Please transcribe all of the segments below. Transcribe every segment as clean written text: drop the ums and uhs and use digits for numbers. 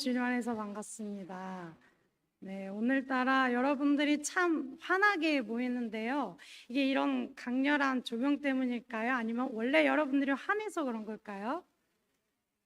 주님 안에서 반갑습니다. 네, 오늘따라 여러분들이 참 환하게 보이는데요. 이게 이런 강렬한 조명 때문일까요? 아니면 원래 여러분들이 환해서 그런 걸까요?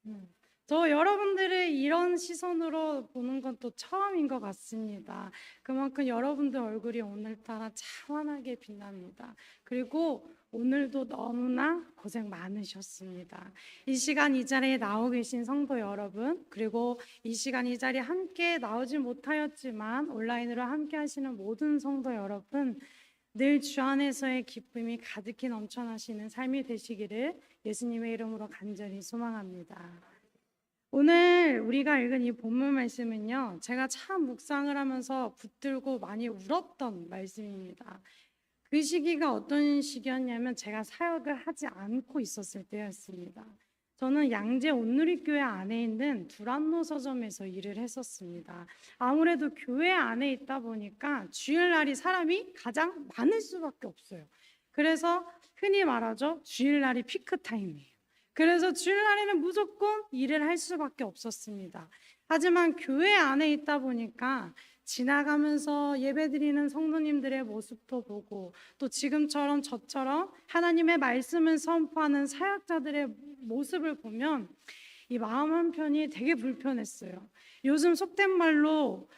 음. 저 여러분들을 이런 시선으로 보는 건 또 처음인 것 같습니다. 그만큼 여러분들 얼굴이 오늘따라 찬란하게 빛납니다. 그리고 오늘도 너무나 고생 많으셨습니다. 이 시간 이 자리에 나오 계신 성도 여러분, 그리고 이 시간 이 자리에 함께 나오지 못하였지만 온라인으로 함께 하시는 모든 성도 여러분, 늘 주 안에서의 기쁨이 가득히 넘쳐나시는 삶이 되시기를 예수님의 이름으로 간절히 소망합니다. 오늘 우리가 읽은 이 본문 말씀은요, 제가 참 묵상을 하면서 붙들고 많이 울었던 말씀입니다. 그 시기가 어떤 시기였냐면 제가 사역을 하지 않고 있었을 때였습니다. 저는 양재 온누리교회 안에 있는 두란노 서점에서 일을 했었습니다. 아무래도 교회 안에 있다 보니까 주일날이 사람이 가장 많을 수밖에 없어요. 그래서 흔히 말하죠, 주일날이 피크 타임이에요. 그래서 주일날에는 무조건 일을 할 수밖에 없었습니다. 하지만 교회 안에 있다 보니까 지나가면서 예배드리는 성도님들의 모습도 보고, 또 지금처럼 저처럼 하나님의 말씀을 선포하는 사역자들의 모습을 보면 이 마음 한편이 되게 불편했어요. 요즘 속된 말로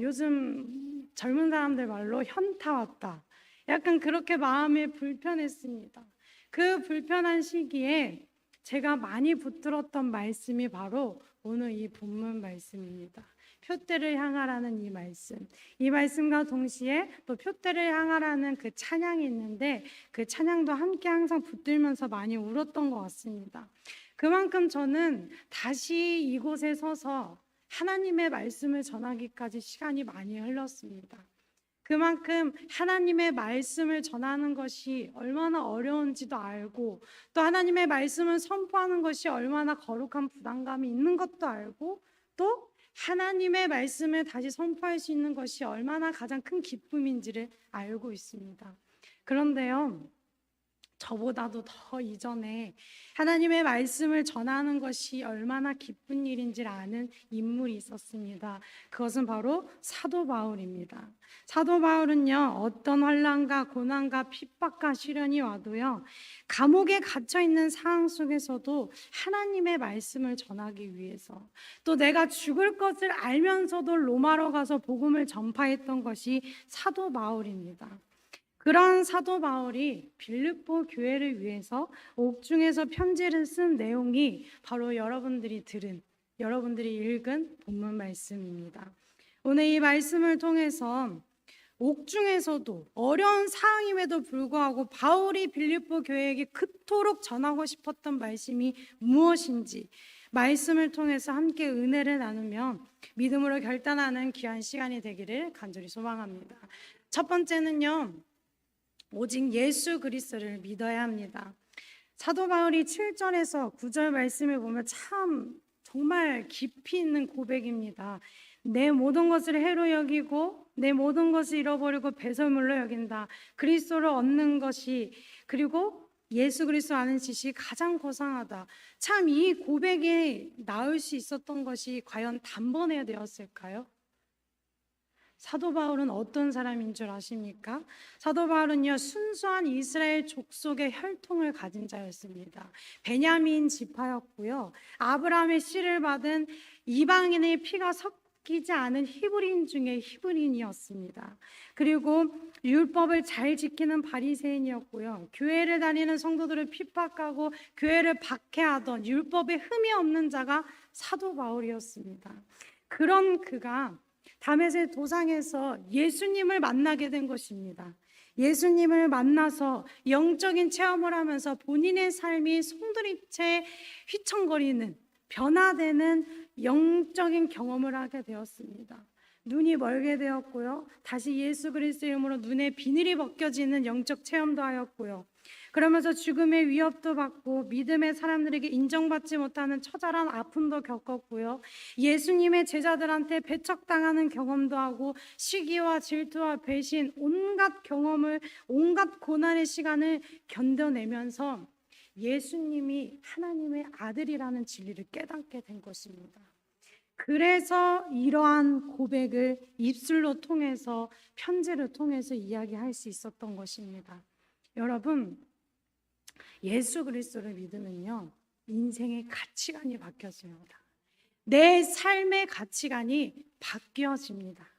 요즘 젊은 사람들 말로 현타 왔다, 약간 그렇게 마음이 불편했습니다. 그 불편한 시기에 제가 많이 붙들었던 말씀이 바로 오늘 이 본문 말씀입니다. 표대를 향하라는 이 말씀. 이 말씀과 동시에 또 표대를 향하라는 그 찬양이 있는데, 그 찬양도 함께 항상 붙들면서 많이 울었던 것 같습니다. 그만큼 저는 다시 이곳에 서서 하나님의 말씀을 전하기까지 시간이 많이 흘렀습니다. 그만큼 하나님의 말씀을 전하는 것이 얼마나 어려운지도 알고, 또 하나님의 말씀을 선포하는 것이 얼마나 거룩한 부담감이 있는 것도 알고, 또 하나님의 말씀을 다시 선포할 수 있는 것이 얼마나 가장 큰 기쁨인지를 알고 있습니다. 그런데요, 저보다도 더 이전에 하나님의 말씀을 전하는 것이 얼마나 기쁜 일인지를 아는 인물이 있었습니다. 그것은 바로 사도 바울입니다. 사도 바울은요, 어떤 환난과 고난과 핍박과 시련이 와도요, 감옥에 갇혀 있는 상황 속에서도 하나님의 말씀을 전하기 위해서, 또 내가 죽을 것을 알면서도 로마로 가서 복음을 전파했던 것이 사도 바울입니다. 그런 사도 바울이 빌립보 교회를 위해서 옥중에서 편지를 쓴 내용이 바로 여러분들이 읽은 본문 말씀입니다. 오늘 이 말씀을 통해서 옥중에서도 어려운 상황임에도 불구하고 바울이 빌립보 교회에게 그토록 전하고 싶었던 말씀이 무엇인지 말씀을 통해서 함께 은혜를 나누며 믿음으로 결단하는 귀한 시간이 되기를 간절히 소망합니다. 첫 번째는요, 오직 예수 그리스도를 믿어야 합니다. 사도 바울이 7절에서 9절 말씀을 보면 참 정말 깊이 있는 고백입니다. 내 모든 것을 해로 여기고 내 모든 것을 잃어버리고 배설물로 여긴다. 그리스도를 얻는 것이, 그리고 예수 그리스도 아는 지식이 가장 고상하다. 참 이 고백이 나올 수 있었던 것이 과연 단번에 되었을까요? 사도 바울은 어떤 사람인 줄 아십니까? 사도 바울은요, 순수한 이스라엘 족속의 혈통을 가진 자였습니다. 베냐민 지파였고요, 아브라함의 씨를 받은 이방인의 피가 섞이지 않은 히브리인 중에 히브리인이었습니다. 그리고 율법을 잘 지키는 바리새인이었고요, 교회를 다니는 성도들을 핍박하고 교회를 박해하던 율법에 흠이 없는 자가 사도 바울이었습니다. 그런 그가 다메섹 도상에서 예수님을 만나게 된 것입니다. 예수님을 만나서 영적인 체험을 하면서 본인의 삶이 송두리째 휘청거리는, 변화되는 영적인 경험을 하게 되었습니다. 눈이 멀게 되었고요, 다시 예수 그리스도의 이름으로 눈에 비늘이 벗겨지는 영적 체험도 하였고요, 그러면서 죽음의 위협도 받고 믿음의 사람들에게 인정받지 못하는 처절한 아픔도 겪었고요, 예수님의 제자들한테 배척당하는 경험도 하고 시기와 질투와 배신, 온갖 고난의 시간을 견뎌내면서 예수님이 하나님의 아들이라는 진리를 깨닫게 된 것입니다. 그래서 이러한 고백을 입술로 통해서 편지를 통해서 이야기할 수 있었던 것입니다. 여러분, 예수 그리스도를 믿으면요, 인생의 가치관이 바뀌어집니다. 내 삶의 가치관이 바뀌어집니다.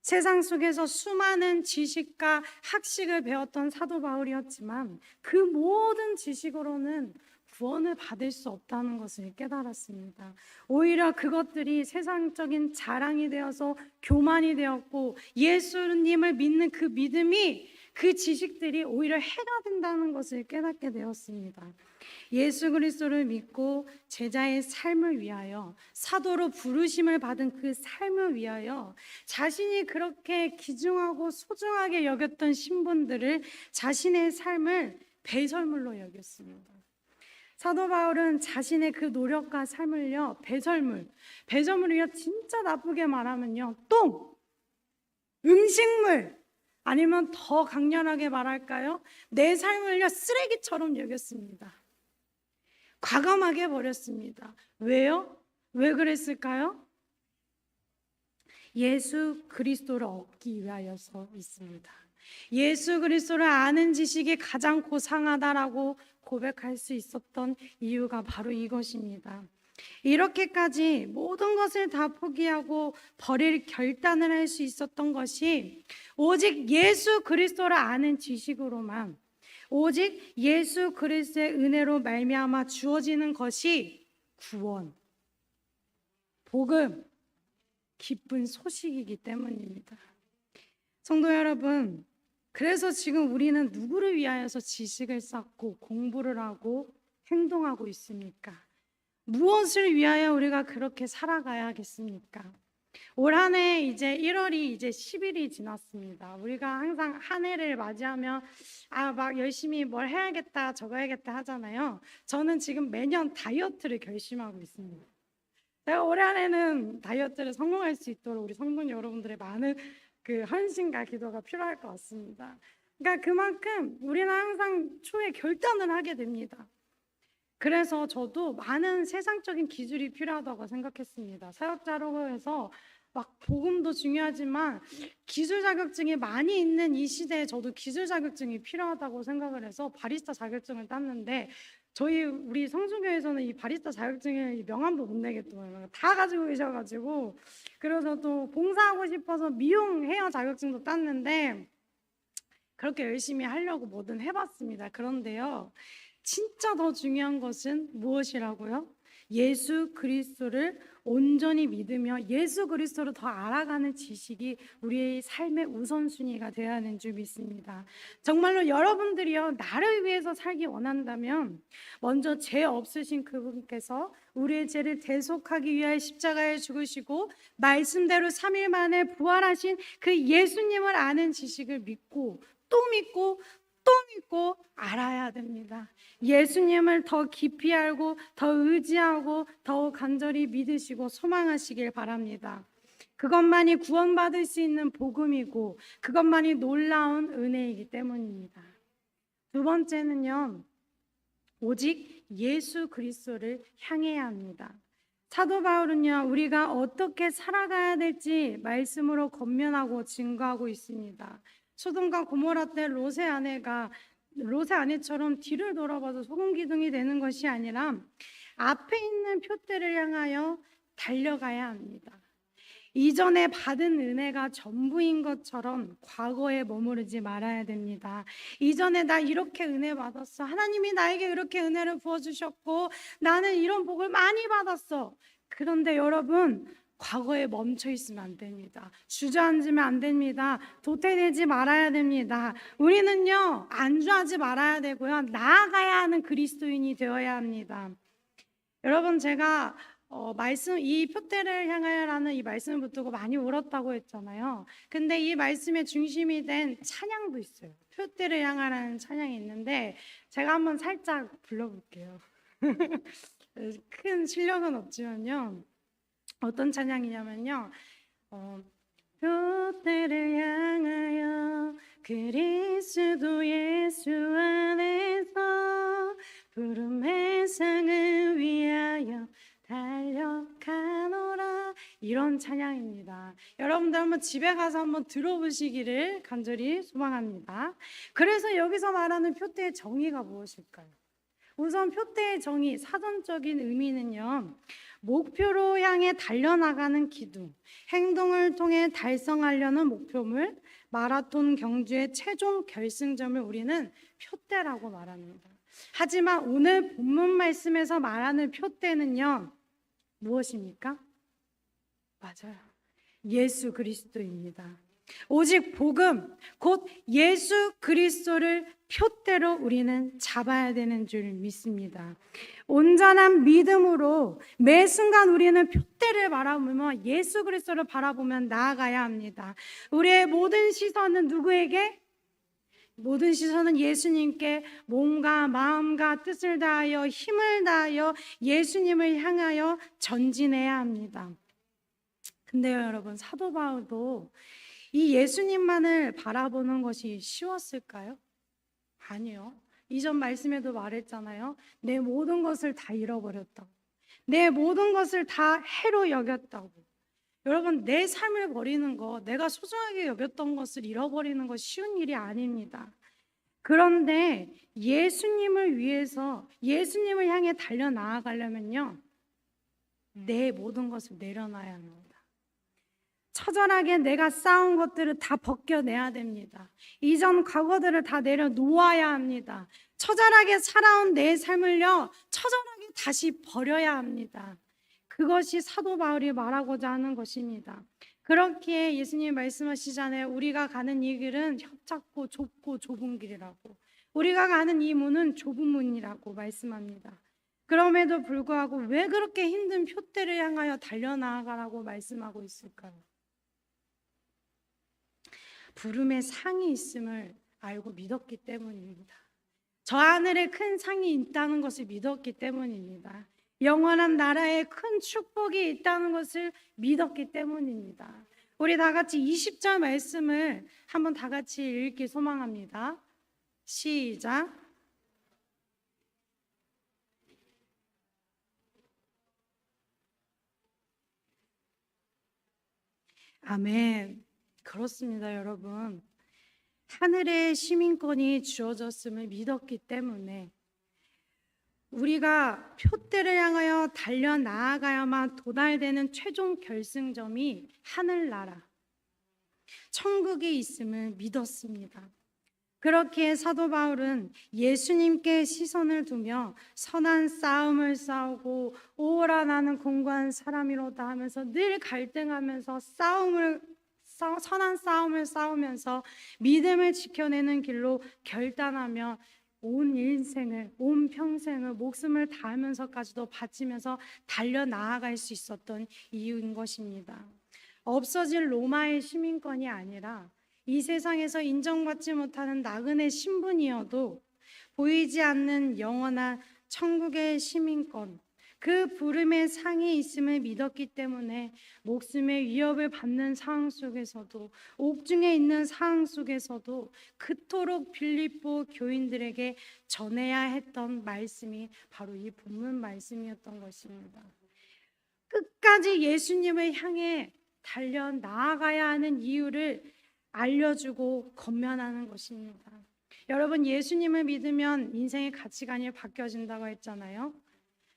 세상 속에서 수많은 지식과 학식을 배웠던 사도 바울이었지만 그 모든 지식으로는 구원을 받을 수 없다는 것을 깨달았습니다. 오히려 그것들이 세상적인 자랑이 되어서 교만이 되었고, 예수님을 믿는 그 믿음이, 그 지식들이 오히려 해가 된다는 것을 깨닫게 되었습니다. 예수 그리스도를 믿고 제자의 삶을 위하여, 사도로 부르심을 받은 그 삶을 위하여 자신이 그렇게 귀중하고 소중하게 여겼던 신분들을, 자신의 삶을 배설물로 여겼습니다. 사도 바울은 자신의 그 노력과 삶을요, 배설물이요, 진짜 나쁘게 말하면요, 똥, 음식물, 아니면 더 강렬하게 말할까요? 내 삶을요, 쓰레기처럼 여겼습니다. 과감하게 버렸습니다. 왜요? 왜 그랬을까요? 예수 그리스도를 얻기 위하여서 있습니다. 예수 그리스도를 아는 지식이 가장 고상하다라고 고백할 수 있었던 이유가 바로 이것입니다. 이렇게까지 모든 것을 다 포기하고 버릴 결단을 할 수 있었던 것이 오직 예수 그리스도를 아는 지식으로만, 오직 예수 그리스도의 은혜로 말미암아 주어지는 것이 구원, 복음, 기쁜 소식이기 때문입니다. 성도 여러분, 그래서 지금 우리는 누구를 위하여서 지식을 쌓고 공부를 하고 행동하고 있습니까? 무엇을 위하여 우리가 그렇게 살아가야겠습니까? 올 한 해 이제 1월이 이제 10일이 지났습니다. 우리가 항상 한 해를 맞이하면 막 열심히 뭘 해야겠다, 저거 해야겠다 하잖아요. 저는 지금 매년 다이어트를 결심하고 있습니다. 제가 올 한 해는 다이어트를 성공할 수 있도록 우리 성도 여러분들의 많은 그 헌신과 기도가 필요할 것 같습니다. 그러니까 그만큼 우리는 항상 초에 결단을 하게 됩니다. 그래서 저도 많은 세상적인 기술이 필요하다고 생각했습니다. 사역자라고 해서 막 복음도 중요하지만 기술 자격증이 많이 있는 이 시대에 저도 기술 자격증이 필요하다고 생각을 해서 바리스타 자격증을 땄는데, 우리 성수교에서는 이 바리스타 자격증을 명함도 못 내겠더라고요. 다 가지고 계셔가지고, 그래서 또 봉사하고 싶어서 미용 헤어 자격증도 땄는데 그렇게 열심히 하려고 뭐든 해봤습니다. 그런데요, 진짜 더 중요한 것은 무엇이라고요? 예수 그리스도를 온전히 믿으며 예수 그리스도를 더 알아가는 지식이 우리의 삶의 우선순위가 되어야 하는 줄 믿습니다. 정말로 여러분들이요, 나를 위해서 살기 원한다면 먼저 죄 없으신 그분께서 우리의 죄를 대속하기 위하여 십자가에 죽으시고 말씀대로 3일 만에 부활하신 그 예수님을 아는 지식을 믿고 또 믿고 또 믿고 알아야 됩니다. 예수님을 더 깊이 알고 더 의지하고 더 간절히 믿으시고 소망하시길 바랍니다. 그것만이 구원받을 수 있는 복음이고 그것만이 놀라운 은혜이기 때문입니다. 두 번째는요, 오직 예수 그리스도를 향해야 합니다. 사도 바울은요, 우리가 어떻게 살아가야 될지 말씀으로 권면하고 증거하고 있습니다. 소돔과 고모라 때 롯의 아내처럼 뒤를 돌아봐도 소금 기둥이 되는 것이 아니라 앞에 있는 표대를 향하여 달려가야 합니다. 이전에 받은 은혜가 전부인 것처럼 과거에 머무르지 말아야 됩니다. 이전에 나 이렇게 은혜 받았어, 하나님이 나에게 이렇게 은혜를 부어주셨고 나는 이런 복을 많이 받았어. 그런데 여러분, 과거에 멈춰 있으면 안 됩니다. 주저앉으면 안 됩니다. 도태되지 말아야 됩니다. 우리는요, 안주하지 말아야 되고요, 나아가야 하는 그리스도인이 되어야 합니다. 여러분, 제가 이 표대를 향하여라는 이 말씀을 붙들고 많이 울었다고 했잖아요. 근데 이 말씀의 중심이 된 찬양도 있어요. 표대를 향하라는 찬양이 있는데 제가 한번 살짝 불러볼게요. 큰 실력은 없지만요, 어떤 찬양이냐면요, 표대를 향하여 그리스도 예수 안에서 푸른 세상을 위하여 달려가노라. 이런 찬양입니다. 여러분들 한번 집에 가서 한번 들어보시기를 간절히 소망합니다. 그래서 여기서 말하는 표대의 정의가 무엇일까요? 우선 표대의 정의, 사전적인 의미는요, 목표로 향해 달려나가는 기둥, 행동을 통해 달성하려는 목표물, 마라톤 경주의 최종 결승점을 우리는 표대라고 말합니다. 하지만 오늘 본문 말씀에서 말하는 표대는요, 무엇입니까? 맞아요. 예수 그리스도입니다. 오직 복음, 곧 예수 그리스도를 표대로 우리는 잡아야 되는 줄 믿습니다. 온전한 믿음으로 매 순간 우리는 표대를 바라보며 예수 그리스도를 바라보며 나아가야 합니다. 우리의 모든 시선은 누구에게? 모든 시선은 예수님께 몸과 마음과 뜻을 다하여 힘을 다하여 예수님을 향하여 전진해야 합니다. 근데요, 여러분, 사도 바울도 이 예수님만을 바라보는 것이 쉬웠을까요? 아니요. 이전 말씀에도 말했잖아요. 내 모든 것을 다 잃어버렸다고. 내 모든 것을 다 해로 여겼다고. 여러분, 내 삶을 버리는 거, 내가 소중하게 여겼던 것을 잃어버리는 거 쉬운 일이 아닙니다. 그런데 예수님을 위해서, 예수님을 향해 달려나아가려면요, 내 모든 것을 내려놔야 합니다. 처절하게 내가 쌓은 것들을 다 벗겨내야 됩니다. 이전 과거들을 다 내려놓아야 합니다. 처절하게 살아온 내 삶을요, 처절하게 다시 버려야 합니다. 그것이 사도 바울이 말하고자 하는 것입니다. 그렇기에 예수님 말씀하시잖아요. 우리가 가는 이 길은 협착고 좁고 좁은 길이라고. 우리가 가는 이 문은 좁은 문이라고 말씀합니다. 그럼에도 불구하고 왜 그렇게 힘든 표대를 향하여 달려나가라고 말씀하고 있을까요? 부름의 상이 있음을 알고 믿었기 때문입니다. 저 하늘에 큰 상이 있다는 것을 믿었기 때문입니다. 영원한 나라에 큰 축복이 있다는 것을 믿었기 때문입니다. 우리 다 같이 20절 말씀을 한번 다 같이 읽기 소망합니다. 시작. 아멘. 그렇습니다, 여러분. 하늘의 시민권이 주어졌음을 믿었기 때문에 우리가 표대를 향하여 달려나아가야만 도달되는 최종 결승점이 하늘나라, 천국이 있음을 믿었습니다. 그렇게 사도 바울은 예수님께 시선을 두며 선한 싸움을 싸우고 오라 나는 공고한 사람이로다 하면서 늘 갈등하면서 선한 싸움을 싸우면서 믿음을 지켜내는 길로 결단하며 온 인생을, 온 평생을 목숨을 다하면서까지도 바치면서 달려나아갈 수 있었던 이유인 것입니다. 없어질 로마의 시민권이 아니라 이 세상에서 인정받지 못하는 나그네 신분이어도 보이지 않는 영원한 천국의 시민권, 그 부름의 상이 있음을 믿었기 때문에 목숨의 위협을 받는 상황 속에서도, 옥중에 있는 상황 속에서도 그토록 빌립보 교인들에게 전해야 했던 말씀이 바로 이 본문 말씀이었던 것입니다. 끝까지 예수님을 향해 달려 나아가야 하는 이유를 알려주고 권면하는 것입니다. 여러분, 예수님을 믿으면 인생의 가치관이 바뀌어진다고 했잖아요.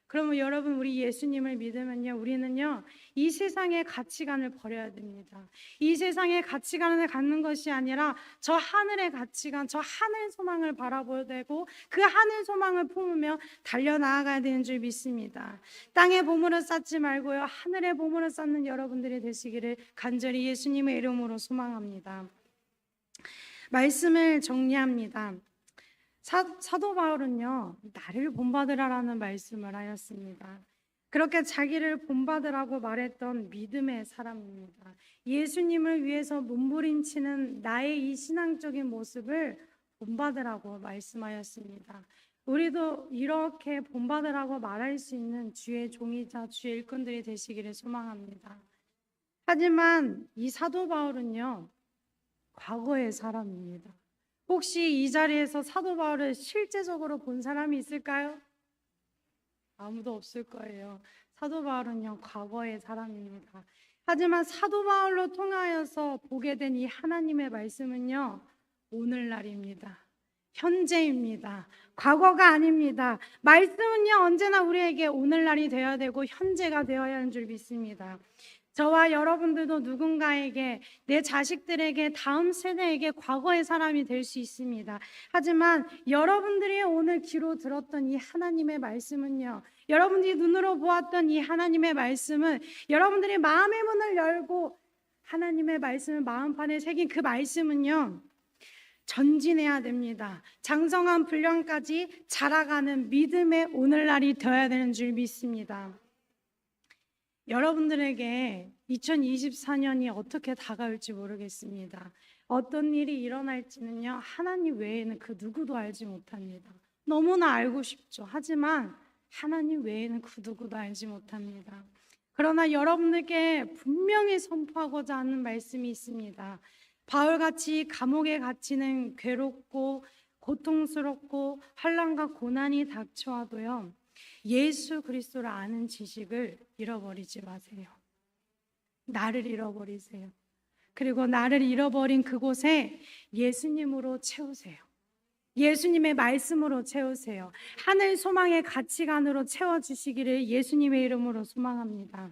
그러면 여러분, 우리 예수님을 믿으면요, 우리는요, 이 세상의 가치관을 버려야 됩니다. 이 세상의 가치관을 갖는 것이 아니라 저 하늘의 가치관, 저 하늘 소망을 바라보야 되고 그 하늘 소망을 품으며 달려나아가야 되는 줄 믿습니다. 땅의 보물을 쌓지 말고요, 하늘의 보물을 쌓는 여러분들이 되시기를 간절히 예수님의 이름으로 소망합니다. 말씀을 정리합니다. 사도 바울은요, 나를 본받으라라는 말씀을 하였습니다. 그렇게 자기를 본받으라고 말했던 믿음의 사람입니다. 예수님을 위해서 몸부림치는 나의 이 신앙적인 모습을 본받으라고 말씀하였습니다. 우리도 이렇게 본받으라고 말할 수 있는 주의 종이자 주의 일꾼들이 되시기를 소망합니다. 하지만 이 사도 바울은요, 과거의 사람입니다. 혹시 이 자리에서 사도 바울을 실제적으로 본 사람이 있을까요? 아무도 없을 거예요. 사도 바울은요, 과거의 사람입니다. 하지만 사도 바울로 통하여서 보게 된 이 하나님의 말씀은요, 오늘날입니다. 현재입니다. 과거가 아닙니다. 말씀은요, 언제나 우리에게 오늘날이 되어야 되고 현재가 되어야 하는 줄 믿습니다. 저와 여러분들도 누군가에게, 내 자식들에게, 다음 세대에게 과거의 사람이 될 수 있습니다. 하지만 여러분들이 오늘 귀로 들었던 이 하나님의 말씀은요, 여러분들이 눈으로 보았던 이 하나님의 말씀은, 여러분들이 마음의 문을 열고 하나님의 말씀을 마음판에 새긴 그 말씀은요, 전진해야 됩니다. 장성한 분량까지 자라가는 믿음의 오늘날이 되어야 되는 줄 믿습니다. 여러분들에게 2024년이 어떻게 다가올지 모르겠습니다. 어떤 일이 일어날지는요, 하나님 외에는 그 누구도 알지 못합니다. 너무나 알고 싶죠. 하지만 하나님 외에는 그 누구도 알지 못합니다. 그러나 여러분들께 분명히 선포하고자 하는 말씀이 있습니다. 바울같이 감옥에 갇히는 괴롭고 고통스럽고 환난과 고난이 닥쳐와도요, 예수 그리스도를 아는 지식을 잃어버리지 마세요. 나를 잃어버리세요. 그리고 나를 잃어버린 그곳에 예수님으로 채우세요. 예수님의 말씀으로 채우세요. 하늘 소망의 가치관으로 채워주시기를 예수님의 이름으로 소망합니다.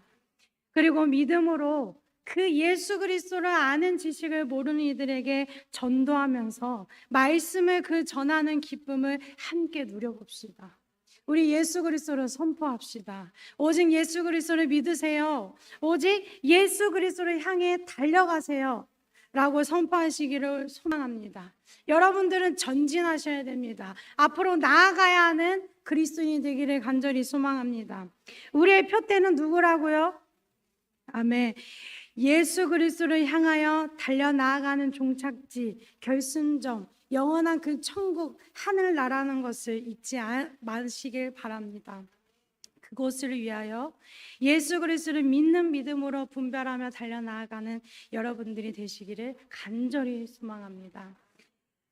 그리고 믿음으로 그 예수 그리스도를 아는 지식을 모르는 이들에게 전도하면서 말씀을 그 전하는 기쁨을 함께 누려봅시다. 우리 예수 그리스도를 선포합시다. 오직 예수 그리스도를 믿으세요. 오직 예수 그리스도를 향해 달려가세요 라고 선포하시기를 소망합니다. 여러분들은 전진하셔야 됩니다. 앞으로 나아가야 하는 그리스도인이 되기를 간절히 소망합니다. 우리의 표대는 누구라고요? 아멘. 예수 그리스도를 향하여 달려나아가는 종착지, 결승점, 영원한 그 천국, 하늘나라는 것을 잊지 마시길 바랍니다. 그곳을 위하여 예수 그리스도를 믿는 믿음으로 분별하며 달려나아가는 여러분들이 되시기를 간절히 소망합니다.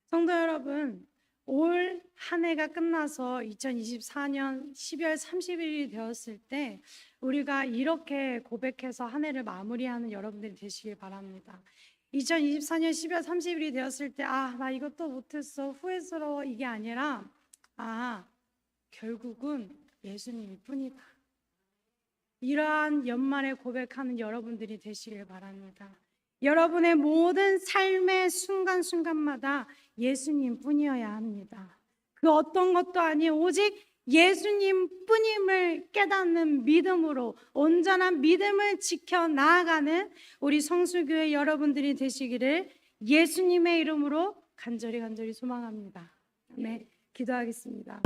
성도 여러분, 올 한 해가 끝나서 2024년 12월 30일이 되었을 때 우리가 이렇게 고백해서 한 해를 마무리하는 여러분들이 되시길 바랍니다. 2024년 12월 30일이 되었을 때 나 이것도 못했어, 후회스러워, 이게 아니라 결국은 예수님일 뿐이다. 이러한 연말에 고백하는 여러분들이 되시길 바랍니다. 여러분의 모든 삶의 순간순간마다 예수님 뿐이어야 합니다. 그 어떤 것도 아니 오직 예수님 뿐임을 깨닫는 믿음으로 온전한 믿음을 지켜 나아가는 우리 성수교회 여러분들이 되시기를 예수님의 이름으로 간절히 소망합니다. 네, 기도하겠습니다.